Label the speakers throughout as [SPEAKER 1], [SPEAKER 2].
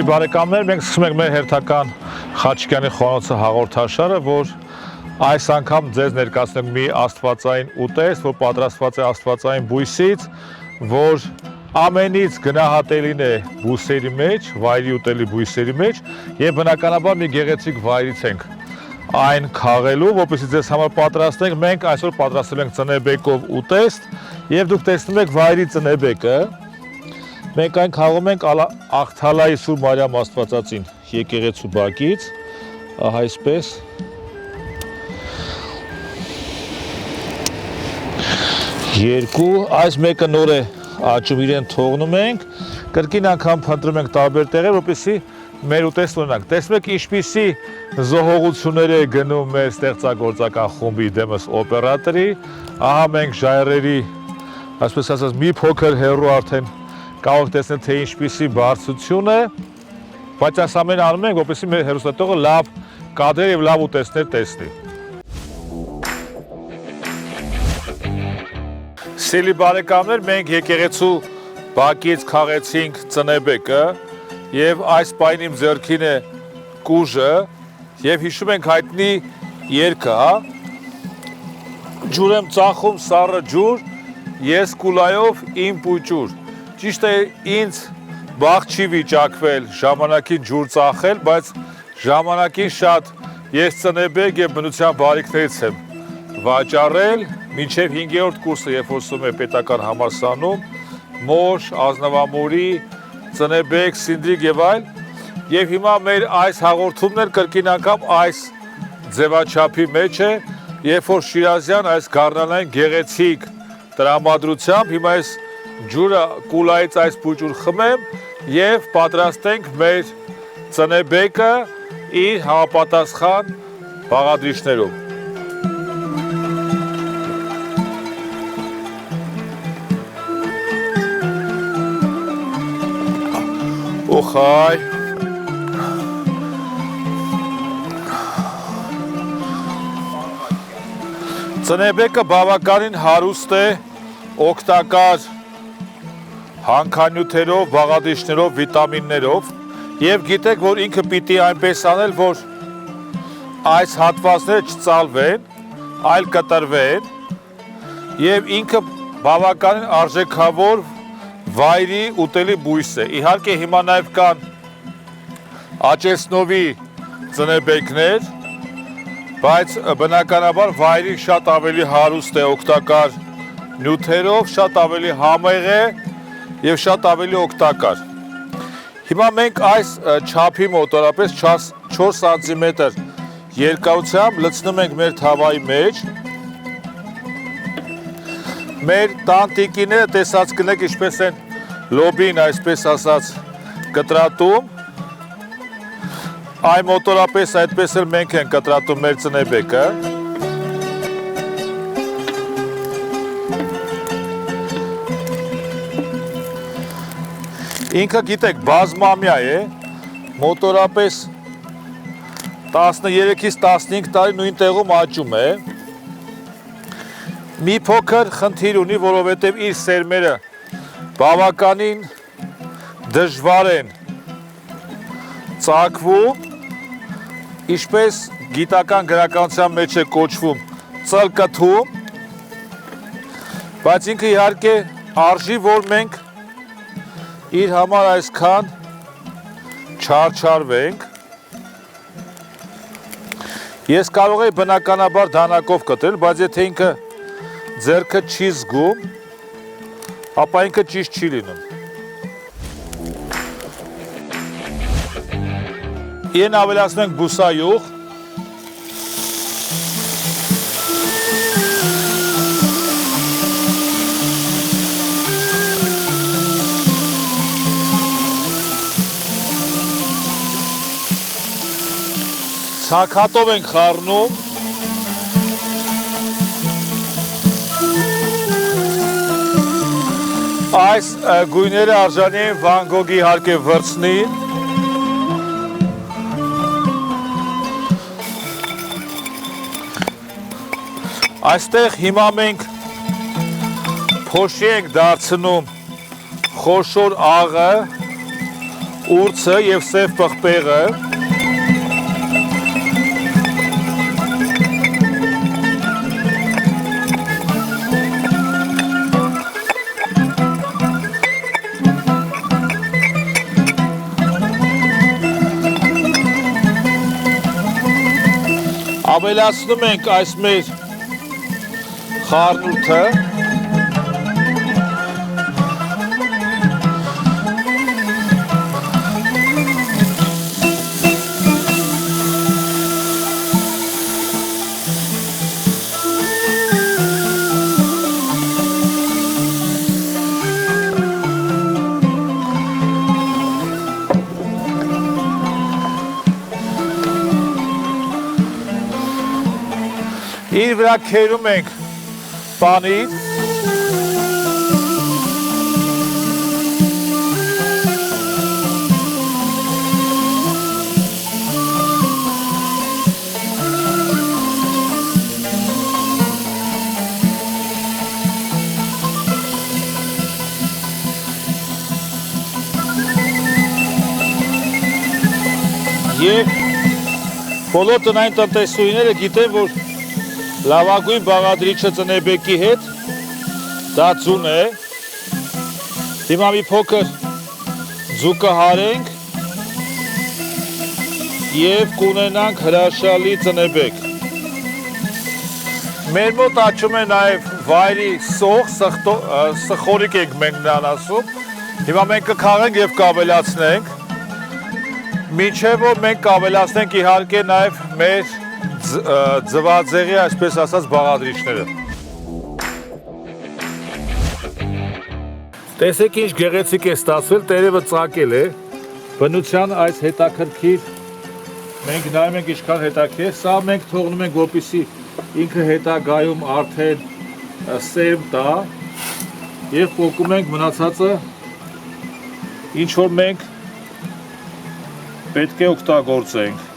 [SPEAKER 1] Սիրելի բարեկամներ, մենք սկսում ենք մեր հերթական Խաչիկյանի խոհանոցը հաղորդաշարը, որ այս անգամ ձեզ ներկայացնենք մի աստվածային ուտեստ, որ պատրաստված է աստվածային բույսից, որ ամենից գնահատելին է բույսերի մեջ, վայրի ուտելի բույսերի մեջ, եւ բնականաբար մի գեղեցիկ վայրից ենք այն քաղելու, որպեսզի ձեզ համար պատրաստենք։ Մենք այսօր պատրաստել ենք ծնեբեկով ուտեստ, եւ դուք տեսնում եք վայրի ծնեբեկը։ Մենք այն քաղում ենք Աղթալայի Սուրբ Մարիամ Աստվածածին եկեղեցու բակից, ահա այսպես։ Երկու, այս մեկը նոր է աճում, իրեն թողնում ենք, կրկին անգամ փնտրում ենք տարբեր տեղեր, որպեսզի մեր ուտեստ ունենանք։ Տեսնում եք ինչպիսի զոհողություններ է գնում մեր ստեղծագործական խումբի դեմս օպերատորի, ահա մենք ժայռերի, այսպես ասած, մի փոքր հեռու արդեն կարող տեսնել, թե ինչպիսի բարձրություն է, բայց այս ամենը անում ենք, որպեսզի մեր հեռուստատողը լավ կադրեր եւ լավ ուտեստներ տեսնի։ Սիրելի բարեկամներ, մենք եկեղեցու բակից քաղեցինք ծնեբեկը եւ այս պայն իմ ձեռքին է կուժը եւ հիշում ենք հայտնի երգը, հա։ Ջուր եմ ծախում սառը ջուր, ես կուլայով իմ պուճուր։ Ճիշտ է, ինձ բախ չի վիճակվել ժամանակին ջուր ծախել, բայց ժամանակին շատ ես ծնեբեկ եւ բնության բարիքներից եմ վաճառել, մինչեւ 5-րդ կուրսը, երբ որ սում է պետական համալսարանում, մոշ, ազնվամորի, ծնեբեկ, սինդրիկ եւ այլ, եւ հիմա մեր այս հաղորդումն էլ կրկին անգամ այս ձևաչափի մեջ է, երբ որ Շիրազյան այս գառնանային գեղեցիկ տրամադրությամբ հիմա այս ջուրը կուլայից այս պուճուր խմեմ եւ պատրաստենք մեր ծնեբեկը իր համապատասխան բաղադրիչներով։ Օխայ։ Ծնեբեկը բավականին հարուստ է, օգտակար հանքանյութերով, բաղադրիչներով, վիտամիններով եւ գիտեք, որ ինքը պիտի այնպես անել, որ այս հատվածները չծալվեն, այլ կտրվեն եւ ինքը բավականին արժեքավոր վայրի ուտելի բույս է։ Իհարկե հիմա նաեւ կան աճեսնովի ծնեբեկներ, բայց բնականաբար վայրի շատ ավելի հարուստ է օգտակար նյութերով, շատ ավելի համեղ է եւ շատ ավելի օգտակար։ Հիմա մենք այս չափի մոտորապես 4 սանտիմետր երկարությամբ լցնում ենք մեր թավայի մեջ։ Մեր տանտիկիները տեսած կնեք ինչպես են լոբին, այսպես ասած, կտրատում։ Այ մոտորապես այդպես էլ մենք ենք կտրատում մեր ծնեբեկը։ Ինքը գիտեք բազմամյա է, մոտորապես 13-ից 15 տարի նույն տեղում աճում է։ Մի փոքր խնդիր ունի, որովհետև իր սերմերը բավականին դժվար են ծակվում, ինչպես գիտական գրականության մեջ է կոչվում ծլկթում, բայց ինքը իհարկե արժի, որ մենք իր համար այսքան չարչարվենք։ Ես կարող եի բնականաբար դանակով կտրել, բայց եթե ինքը ձեռքը չի զգում, ապա ինքը ճիշտ չի լինում։ Իրեն ավելացնում ենք բուսայուղ։ Ցակատով ենք խառնում։ Այս գույները արժանի են Վան Գոգի իհարկե վրձնին։ Այստեղ հիմա մենք փոշի ենք դարձնում խոշոր աղը, ուրցը եւ սև պղպեղը։ Ավելացնում ենք այս մեր խառնուրդը։ Իր վրա քերում ենք պանիր։ Եվ բոլոր տնային տնտեսուհիները գիտեն, որ լավագույն բաղադրիչը ծնեբեկի հետ դա ձուն է։ Հիմա մի փոքր ձուկը հարենք եւ կունենանք հրաշալի ծնեբեկ։ Մեր մոտ աճում է նաեւ վայրի սող, սխորիկ ենք մենք նրան ասում։ Հիմա մենք կքաղենք եւ կավելացնենք։ Մինչեւ որ մենք կավելացնենք իհարկե նաեւ մեր ձվածեղի, այսպես ասած, բաղադրիչները։ Տեսեք ինչ գեղեցիկ է ստացվել, տերևը ծակել է, բնության այս հետաքրքիր, մենք նայում ենք ինչքան հետաքրքիր, սա մենք թողնում ենք, որպեսզի ինքը հետագայում արդեն սերմ տա եւ պոկում ենք մնացածը, ինչ որ մենք պետք է օգտագործենք։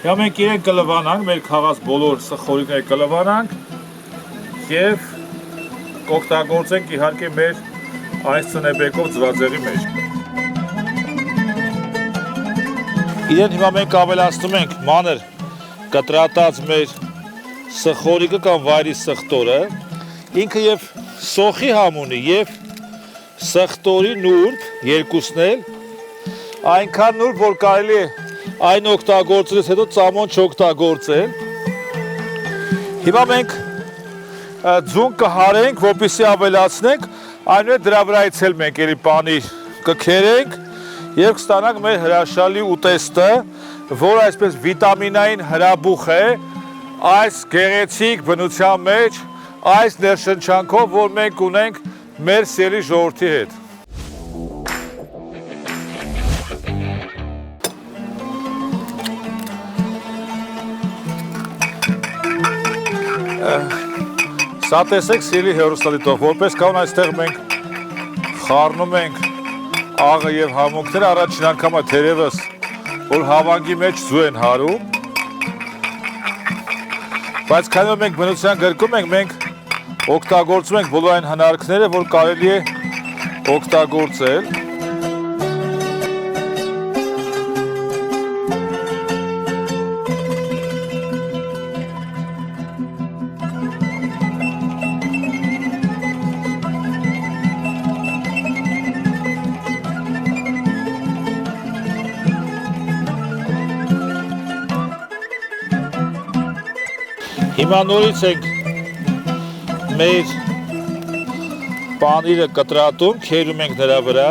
[SPEAKER 1] Հիմա մենք իրեն կլվանանք, մեր քաղած բոլոր սխորիկները կլվանանք և կօգտագործենք իհարկե մեր այս ծնեբեկով ձվածեղի մեջ։ Իրեն հիմա մենք ավելացնում ենք մանր կտրատած մեր սխորիկը կամ վայրի սխտորը, ինքը և սոխի համ ունի և սխտորի նուրբ երկուսն էլ, այնքան նուրբ, որ կարելի է այն օգտագործելուց հետո ծամոն չօգտագործել։ Հիմա մենք ձուն կհարենք, որպեսզի ավելացնենք, այնուհետ դրա վրայից էլ մենք էլի պանիր կքերենք եւ կստանանք մեր հրաշալի ուտեստը, որ այսպես վիտամինային հրաբուխ է այս գեղեցիկ բնության մեջ, այս ներշնչանքով, որ մենք ունենք մեր սիրելի ժողովրդի հետ։ Սա տեսեք սիրելի հեռուստադիտող, որպես կանոն այստեղ մենք խառնում ենք աղը եւ համունքները, առաջին անգամ է թերևս, որ հավանգի մեջ ձու են հարում, բայց քանի որ մենք բնության գրկում ենք, մենք օգտագործում ենք բոլոր այն հնարքները, որ կարելի է օգտագործել։ Հիմա նորից ենք մեր պանիրը կտրատում, քերում ենք նրա վրա։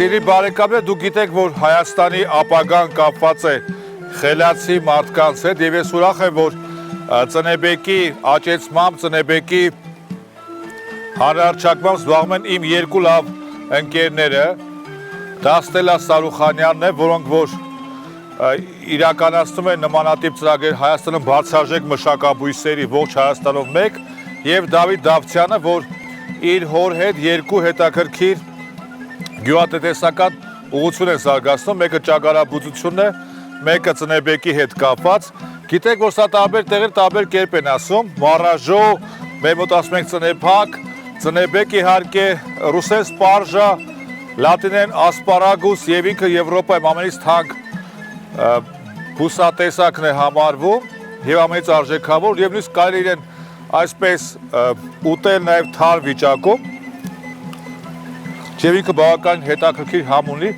[SPEAKER 1] Սիրելի բարեկամներ, դուք գիտեք, որ Հայաստանի ապագան կապված է խելացի մարդկանց հետ եւ ես ուրախ եմ, որ ծնեբեկի աճեցմամբ, ծնեբեկի հանրահռչակմամբ զբաղվում են իմ երկու լավ ընկերները, դա Ստելա Սարուխանյանն է, որոնք որ իրականացնում են նմանատիպ ծրագրեր Հայաստանում բարձրաժեք մշակաբույսերի ողջ Հայաստանով մեկ եւ Դավիթ Դավթյանը, որ իր հոր հետ երկու հետաքրքիր գյուղատնտեսական ուղղություն են զարգացնում, մեկը ճագարաբուծությունն է, մեկը ծնեբեկի հետ կապված։ Գիտեք, որ սա տարբեր տեղեր տարբեր կերպ են ասում, մառաժո, մեր մոտ ասում ենք ծնեփակ, ծնեբեկ իհարկե, ռուսեն սպարժա, լատիներեն ասպարագուս եւ ինքը Եվրոպայում ամենից թանկ բուսատեսակն է համարվում եւ ամենից արժեքավոր եւ նույնիսկ կարելի իրեն այսպես ուտել նաեւ թար վիճակում եւ ինքը բավական հետաքրքիր համ ունի,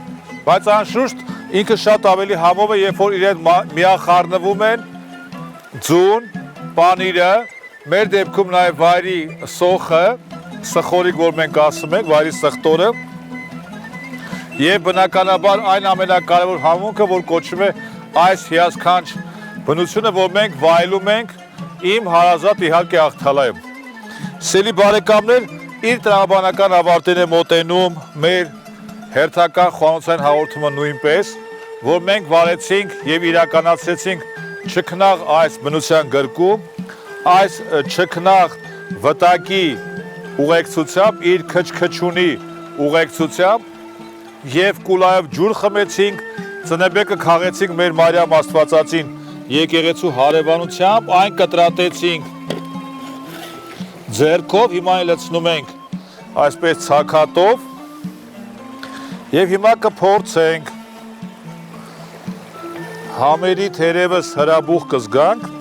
[SPEAKER 1] բայց անշուշտ ինքը շատ ավելի համով է, երբ որ իրեն միախառնվում են ձուն, պանիրը, մեր դեպքում նաեւ վայրի սոխը, սխորիկ, որ մենք ասում ենք, վայրի սխտորը եւ բնականաբար այն ամենակարևոր համունքը, որ կոչվում է այս հիասքանչ բնությունը, որ մենք վայելում ենք իմ հարազատ իհարկե Աղթալայում։ Սիրելի բարեկամներ, իր տրամաբանական ավարտին է մոտենում մեր հերթական խոհանոցային հաղորդումը նույնպես, որ մենք վարեցինք եւ իրականացրեցինք չքնաղ այս բնության գրկում, այս չքնաղ վտակի ուղեկցությամբ, իր քչքչունի ուղեկցությամբ եւ կուլայով ջուր խմեցինք, ծնեբեկը քաղեցինք մեր Մարիամ Աստվածածին եկեղեցու հարևանությամբ, այն կտրատեցինք ձեռքով, հիմա լցնում ենք այսպես ցակատով եւ հիմա կփորձենք համերի թերևս հրաբուխ կզգանք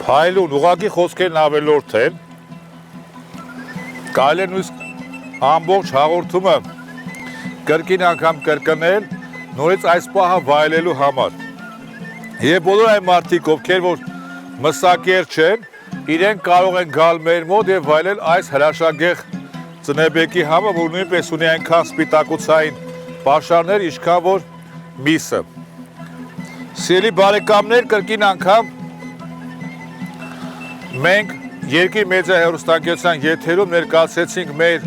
[SPEAKER 1] Փայլուն, ուղղակի խոսքերն ավելորդ են, կարելի է նույնիսկ ամբողջ հաղորդումը կրկին անգամ կրկնել, նորից այս պահը վայելելու համար։ Եվ բոլոր այն մարդիկ, ովքեր որ մսակեր չեն, իրենք կարող են գալ մեր մոտ եւ վայելել այս հրաշագեղ ծնեբեկի համը, որ նույնպես ունի այնքան սպիտակուցային պաշարներ, ինչքան որ միսը։ Սիրելի բարեկամներ, կրկին անգամ մենք Երկիր մեդիա հեռուստաընկերության եթերում ներկայացրեցինք մեր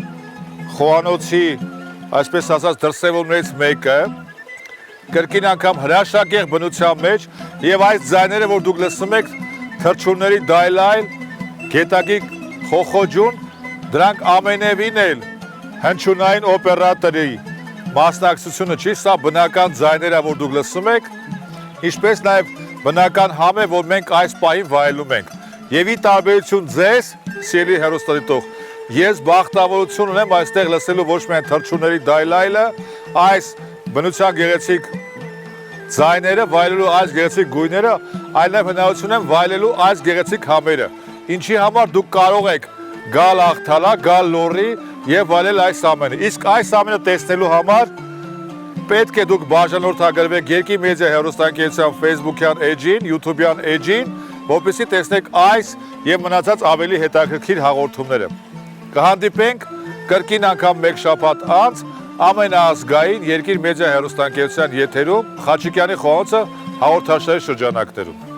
[SPEAKER 1] խոհանոցի, այսպես ասած, դրսևորումներից մեկը, կրկին անգամ հրաշագեղ բնության մեջ եւ այս ձայները, որ դուք լսում եք, թռչունների դայլայլ, գետակի խոխոջուն, դրանք ամենևին էլ հնչյունային օպերատորի մասնակցությունը չի, սա բնական ձայներ է, որ դուք լսում եք, ինչպես նաեւ բնական համ է, որ մենք այս պահին վայելում ենք։ Եվ ի տարբերություն ձեզ, սիրելի հեռուստադիտող, ես բախտավորություն ունեմ այստեղ լսելու ոչ միայն թռչունների դայլայլը, այս բնության գեղեցիկ ձայները, վայելելու այս գեղեցիկ գույները, այլ նաև հնարավորություն եմ վայելելու այս գեղեցիկ համերը, ինչի համար դուք կարող եք գալ Աղթալա, գալ Լոռի եւ վայելել այս ամենը։ Իսկ այս ամենը տեսնելու համար պետք է դուք բաժանորդագրվեք Երկիր մեդիա հեռուստաընկերության Facebook-յան էջին, YouTube-յան էջին, որպեսզի տեսնեք այս եւ մնացած ավելի հետաքրքիր հաղորդումները։ Կհանդիպենք կրկին անգամ մեկ շաբաթ անց ամենաազգային Երկիր մեդիա հեռուստաընկերության եթերում Խաչիկյանի խոհանոցը հաղորդաշարի շրջանակներում։